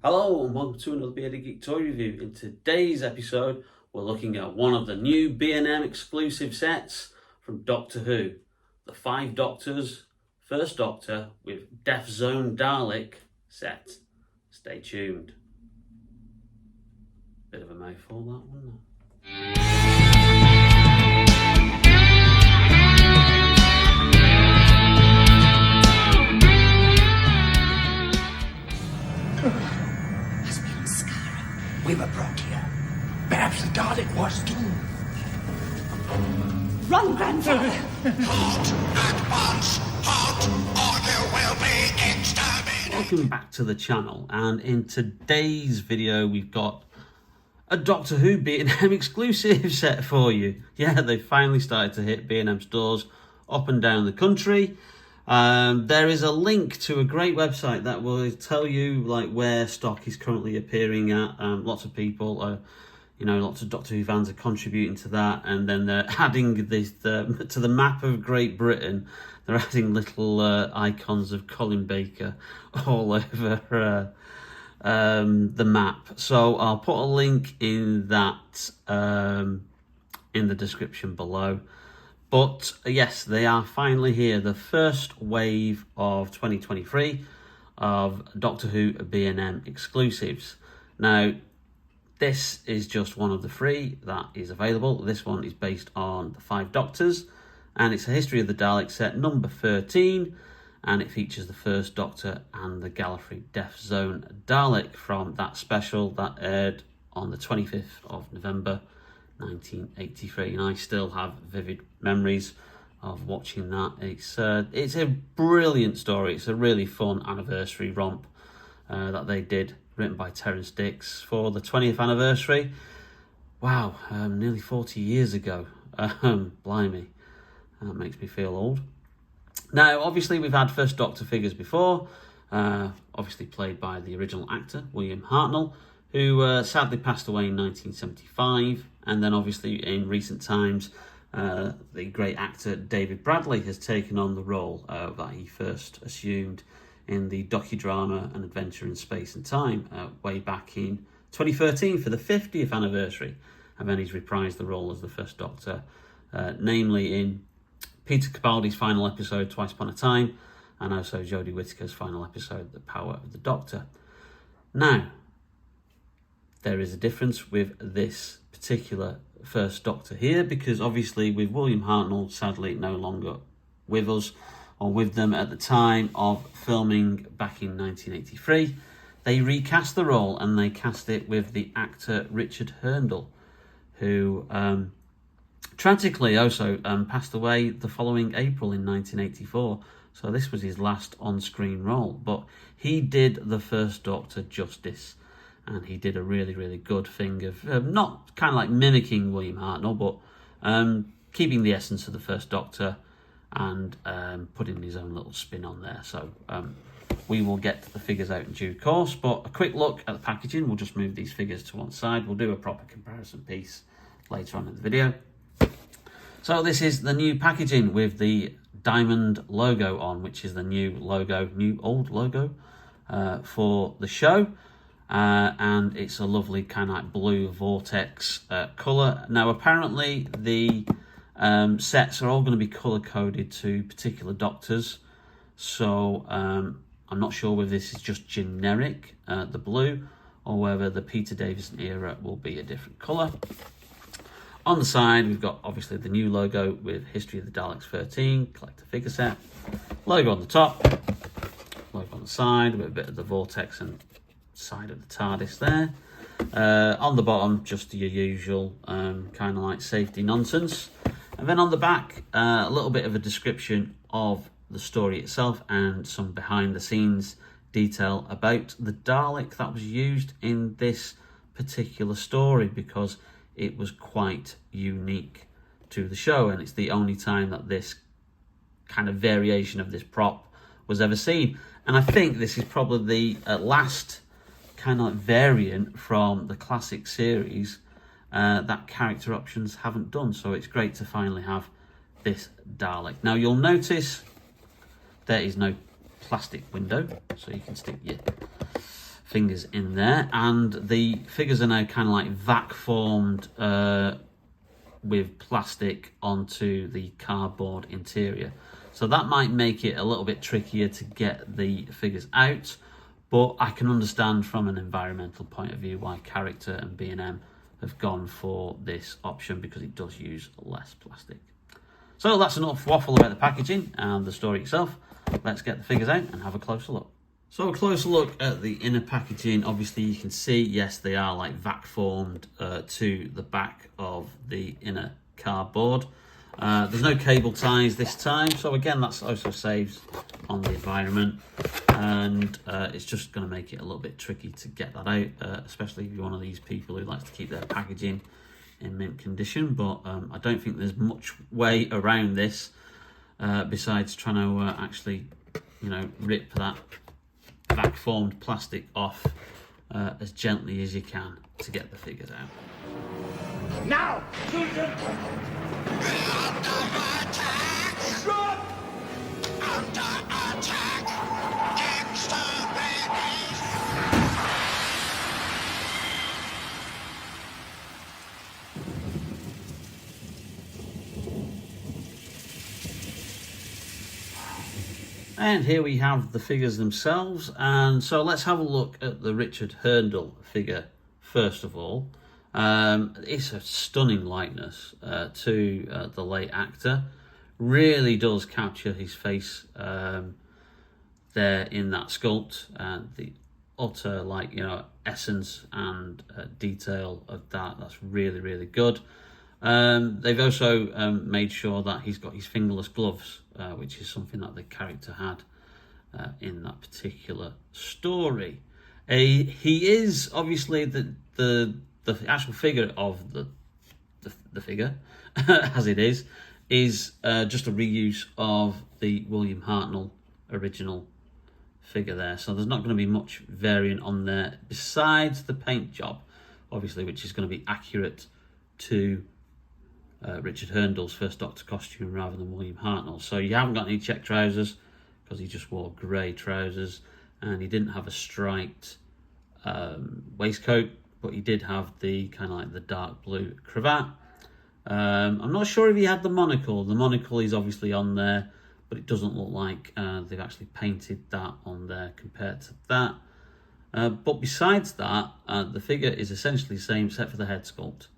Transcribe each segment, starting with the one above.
Hello and welcome to another Bearded Geek toy review. In today's episode, we're looking at one of the new B&M exclusive sets from Doctor Who. The 5 Doctors, First Doctor with Death Zone Dalek set. Stay tuned. Bit of a mouthful, that one. We were brought here. Perhaps the Dalek was too. Run, grandfather! Halt at once! Halt, or you will be exterminated! Welcome back to the channel, and in today's video we've got a Doctor Who B&M exclusive set for you. Yeah, they finally started to hit B&M stores up and down the country. There is a link to a great website that will tell you where stock is currently appearing at. Lots of people, lots of Doctor Who fans are contributing to that, and then they're adding this to the map of Great Britain. They're adding little icons of Colin Baker all over the map. So I'll put a link in that in the description below. But yes, they are finally here. The first wave of 2023 of Doctor Who B&M exclusives. Now, this is just one of the 3 that is available. This one is based on the 5 Doctors, and it's a History of the Daleks set number 13, and it features the First Doctor and the Gallifrey Death Zone Dalek from that special that aired on the 25th of November 1983, and I still have vivid memories of watching that. It's a brilliant story. It's a really fun anniversary romp that they did, written by Terrance Dicks for the 20th anniversary. Wow, nearly 40 years ago. Blimey, that makes me feel old. Now, obviously, we've had First Doctor figures before, obviously played by the original actor, William Hartnell, who sadly passed away in 1975. And then obviously in recent times, the great actor David Bradley has taken on the role that he first assumed in the docudrama An Adventure in Space and Time way back in 2013 for the 50th anniversary. And then he's reprised the role as the First Doctor, namely in Peter Capaldi's final episode, Twice Upon a Time, and also Jodie Whittaker's final episode, The Power of the Doctor. Now, there is a difference with this particular First Doctor here, because obviously with William Hartnell sadly no longer with us, or with them at the time of filming back in 1983, they recast the role and they cast it with the actor Richard Hurndall, who tragically also passed away the following April in 1984. So this was his last on-screen role, but he did the First Doctor justice. And he did a really, really good thing of not kind of like mimicking William Hartnell, but keeping the essence of the First Doctor and putting his own little spin on there. So we will get the figures out in due course, but a quick look at the packaging. We'll just move these figures to one side. We'll do a proper comparison piece later on in the video. So this is the new packaging with the diamond logo on, which is the new old logo for the show. And it's a lovely kind of like blue vortex colour. Now, apparently the sets are all going to be colour-coded to particular Doctors. So I'm not sure whether this is just generic, the blue, or whether the Peter Davison era will be a different colour. On the side, we've got obviously the new logo with History of the Daleks 13, collector figure set. Logo on the top, logo on the side, with a bit of the vortex and side of the TARDIS there. On the bottom, just your usual kind of like safety nonsense. And then on the back, a little bit of a description of the story itself and some behind the scenes detail about the Dalek that was used in this particular story, because it was quite unique to the show, and it's the only time that this kind of variation of this prop was ever seen. And I think this is probably the last kind of variant from the classic series that character options haven't done. So it's great to finally have this Dalek. Now you'll notice there is no plastic window, so you can stick your fingers in there, and the figures are now kind of like vac formed with plastic onto the cardboard interior. So that might make it a little bit trickier to get the figures out, but I can understand from an environmental point of view why Character and B&M have gone for this option, because it does use less plastic. So that's enough waffle about the packaging and the story itself. Let's get the figures out and have a closer look. So a closer look at the inner packaging. Obviously you can see, yes, they are like vac formed to the back of the inner cardboard. There's no cable ties this time, so again that's also saves on the environment, and it's just going to make it a little bit tricky to get that out, especially if you're one of these people who likes to keep their packaging in mint condition. But I don't think there's much way around this besides trying to actually, you know, rip that vac formed plastic off as gently as you can to get the figures out. Now, children! Under attack! Stop! Under attack! Exterminate! And here we have the figures themselves, and so let's have a look at the Richard Hurndall figure first of all. It's a stunning likeness to the late actor. Really does capture his face there in that sculpt, and the utter, like, you know, essence and detail of that. That's really, really good. They've also made sure that he's got his fingerless gloves, which is something that the character had in that particular story. He is obviously the actual figure of the figure, as it is just a reuse of the William Hartnell original figure there. So there's not going to be much variant on there besides the paint job, obviously, which is going to be accurate to Richard Hurndall's first Doctor costume rather than William Hartnell. So you haven't got any check trousers because he just wore grey trousers, and he didn't have a striped waistcoat, but he did have the kind of like the dark blue cravat. I'm not sure if he had the monocle. The monocle is obviously on there, but it doesn't look like they've actually painted that on there compared to that. But besides that, the figure is essentially the same except for the head sculpt.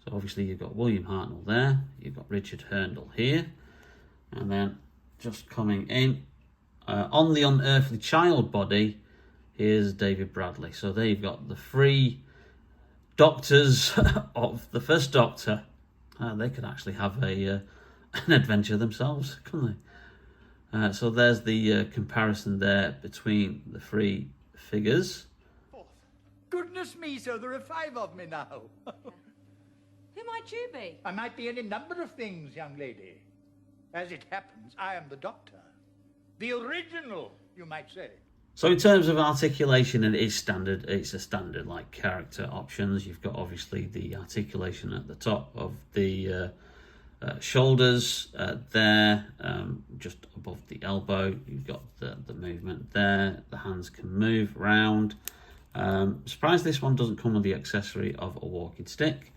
So obviously you've got William Hartnell there, you've got Richard Hurndall here, and then just coming in on the Unearthly Child body, here's David Bradley. So there you've got the three doctors of the first Doctor. They could actually have an adventure themselves, couldn't they? So there's the comparison there between the three figures. Goodness me, so there are 5 of me now. Who might you be? I might be any number of things, young lady. As it happens, I am the Doctor. The original, you might say. So in terms of articulation, it is standard. It's a standard like character options. You've got obviously the articulation at the top of the shoulders there, just above the elbow. You've got the movement there. The hands can move around. Surprised this one doesn't come with the accessory of a walking stick.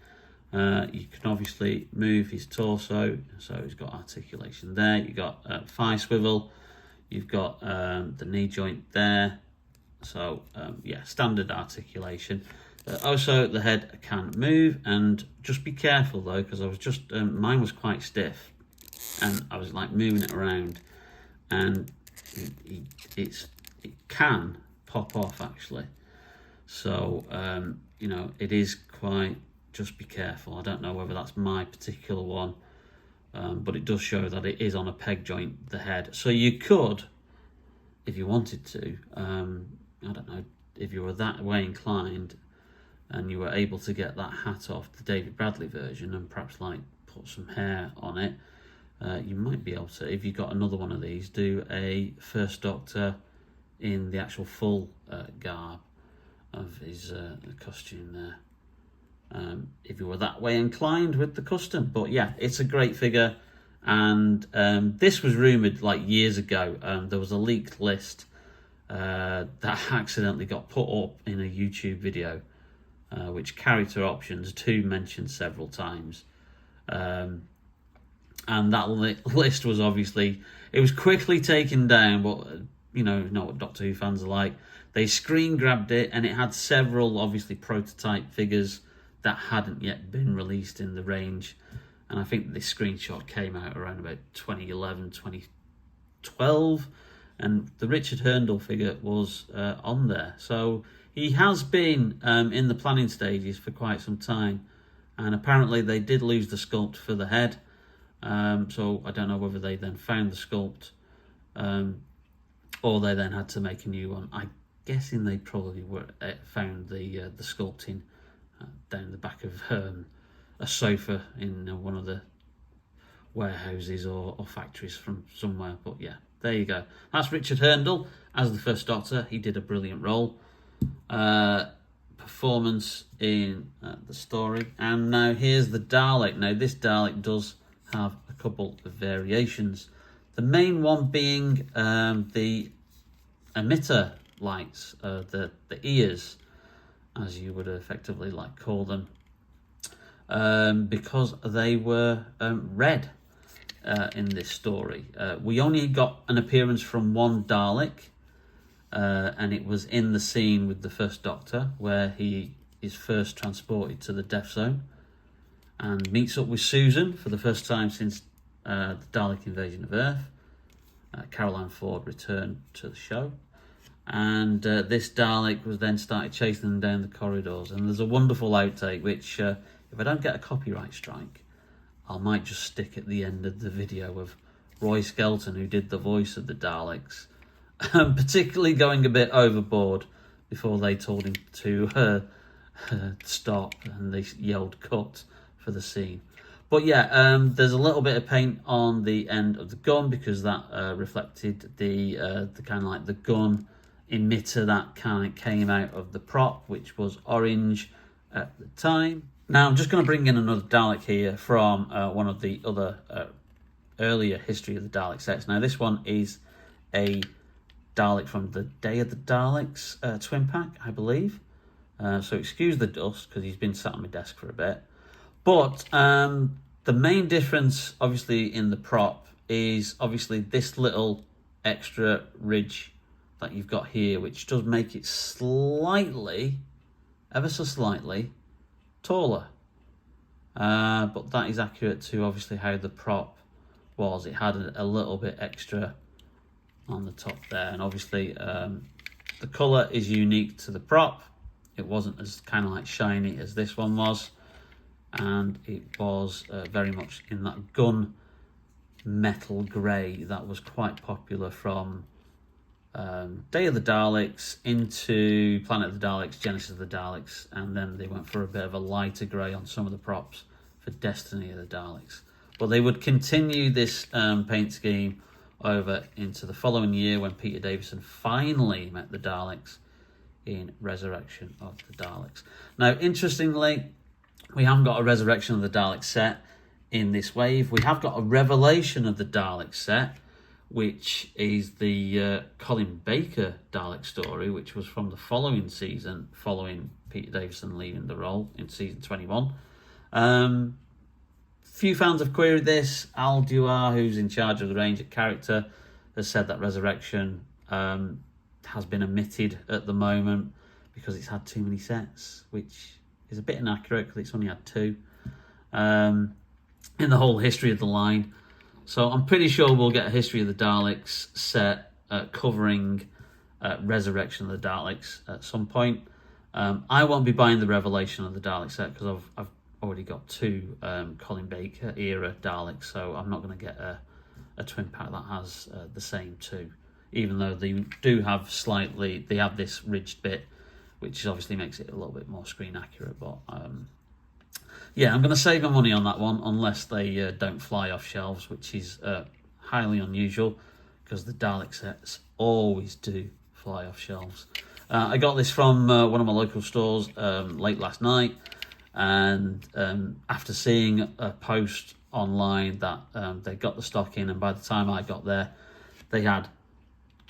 You can obviously move his torso, so he's got articulation there. You've got thigh swivel. You've got the knee joint there. So yeah, standard articulation. Also, the head can move, and just be careful though, because I was just mine was quite stiff, and I was like moving it around, and it can pop off actually. So you know, it is quite. Just be careful. I don't know whether that's my particular one, but it does show that it is on a peg joint, the head. So you could, if you wanted to, I don't know, if you were that way inclined and you were able to get that hat off the David Bradley version and perhaps like put some hair on it, you might be able to, if you got another one of these, do a First Doctor in the actual full garb of his costume there. If you were that way inclined with the custom. But yeah, it's a great figure, and this was rumoured like years ago. There was a leaked list that accidentally got put up in a YouTube video, which character options do mention several times. And that list was obviously, it was quickly taken down, but you know what Doctor Who fans are like. They screen grabbed it, and it had several obviously prototype figures that hadn't yet been released in the range. And I think this screenshot came out around about 2011, 2012, and the Richard Hurndall figure was on there. So he has been in the planning stages for quite some time, and apparently they did lose the sculpt for the head. So I don't know whether they then found the sculpt, or they then had to make a new one. I'm guessing they probably found the sculpting down the back of a sofa in one of the warehouses or factories from somewhere. But yeah, there you go. That's Richard Hurndall as the First Doctor. He did a brilliant role. Performance in the story. And now here's the Dalek. Now this Dalek does have a couple of variations. The main one being the emitter lights, the ears, as you would effectively like call them, because they were red in this story. We only got an appearance from one Dalek, and it was in the scene with the First Doctor where he is first transported to the Death Zone and meets up with Susan for the first time since the Dalek invasion of Earth. Caroline Ford returned to the show, and this Dalek was then started chasing them down the corridors. And there's a wonderful outtake which, if I don't get a copyright strike, I might just stick at the end of the video of Roy Skelton, who did the voice of the Daleks, particularly going a bit overboard before they told him to stop and they yelled cut for the scene. But yeah, there's a little bit of paint on the end of the gun because that reflected the kind of like the gun emitter that kind of came out of the prop, which was orange at the time. Now I'm just going to bring in another Dalek here from one of the other earlier History of the Dalek sets. Now this one is a Dalek from the Day of the Daleks twin pack, I believe. So excuse the dust because he's been sat on my desk for a bit. But the main difference, obviously, in the prop is obviously this little extra ridge that you've got here, which does make it slightly, ever so slightly, taller. But that is accurate to obviously how the prop was. It had a little bit extra on the top there, and obviously the colour is unique to the prop. It wasn't as kind of like shiny as this one was, and it was very much in that gun metal grey that was quite popular from Day of the Daleks into Planet of the Daleks, Genesis of the Daleks, and then they went for a bit of a lighter grey on some of the props for Destiny of the Daleks. But they would continue this paint scheme over into the following year when Peter Davison finally met the Daleks in Resurrection of the Daleks. Now, interestingly, we haven't got a Resurrection of the Daleks set in this wave. We have got a Revelation of the Daleks set, which is the Colin Baker Dalek story, which was from the following season, following Peter Davison leaving the role in season 21. Few fans have queried this. Al Duar, who's in charge of the range at character, has said that Resurrection has been omitted at the moment because it's had too many sets, which is a bit inaccurate because it's only had 2 in the whole history of the line. So I'm pretty sure we'll get a History of the Daleks set covering Resurrection of the Daleks at some point. I won't be buying the Revelation of the Dalek set because I've already got 2 Colin Baker era Daleks, so I'm not going to get a twin pack that has the same 2, even though they do have they have this ridged bit, which obviously makes it a little bit more screen accurate. But yeah, I'm going to save my money on that one unless they don't fly off shelves, which is highly unusual because the Dalek sets always do fly off shelves. I got this from one of my local stores late last night, and after seeing a post online that they got the stock in, and by the time I got there, they had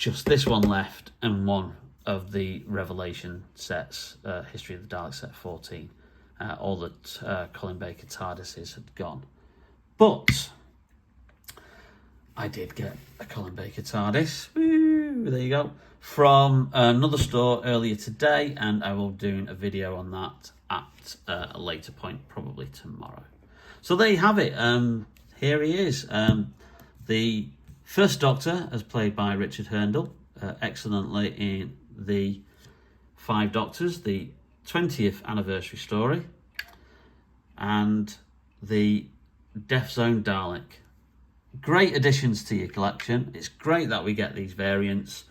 just this one left and one of the Revelation sets, History of the Daleks set 14. All that Colin Baker TARDISes had gone. But I did get a Colin Baker TARDIS. Woo, there you go. From another store earlier today, and I will do a video on that at a later point, probably tomorrow. So there you have it. Here he is. The first Doctor, as played by Richard Hurndall, excellently in the Five Doctors, the 20th anniversary story, and the Death Zone Dalek. Great additions to your collection. It's great that we get these variants,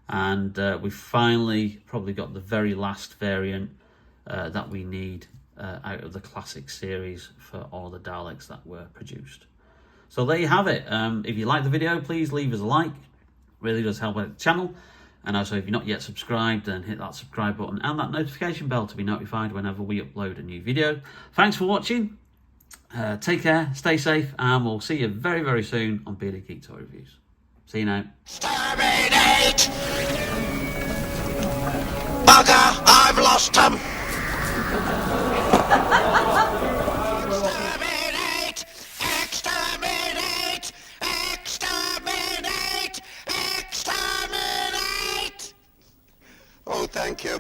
and we've finally probably got the very last variant that we need out of the classic series for all the Daleks that were produced. So there you have it. If you like the video, please leave us a like. Really does help out the channel. And also, if you're not yet subscribed, then hit that subscribe button and that notification bell to be notified whenever we upload a new video. Thanks for watching. Take care, stay safe, and we'll see you very, very soon on Bearded Geek Toy Reviews. See you now. Exterminate! Bugger, I've lost him! Exterminate! Exterminate! Exterminate! Exterminate! Oh, thank you.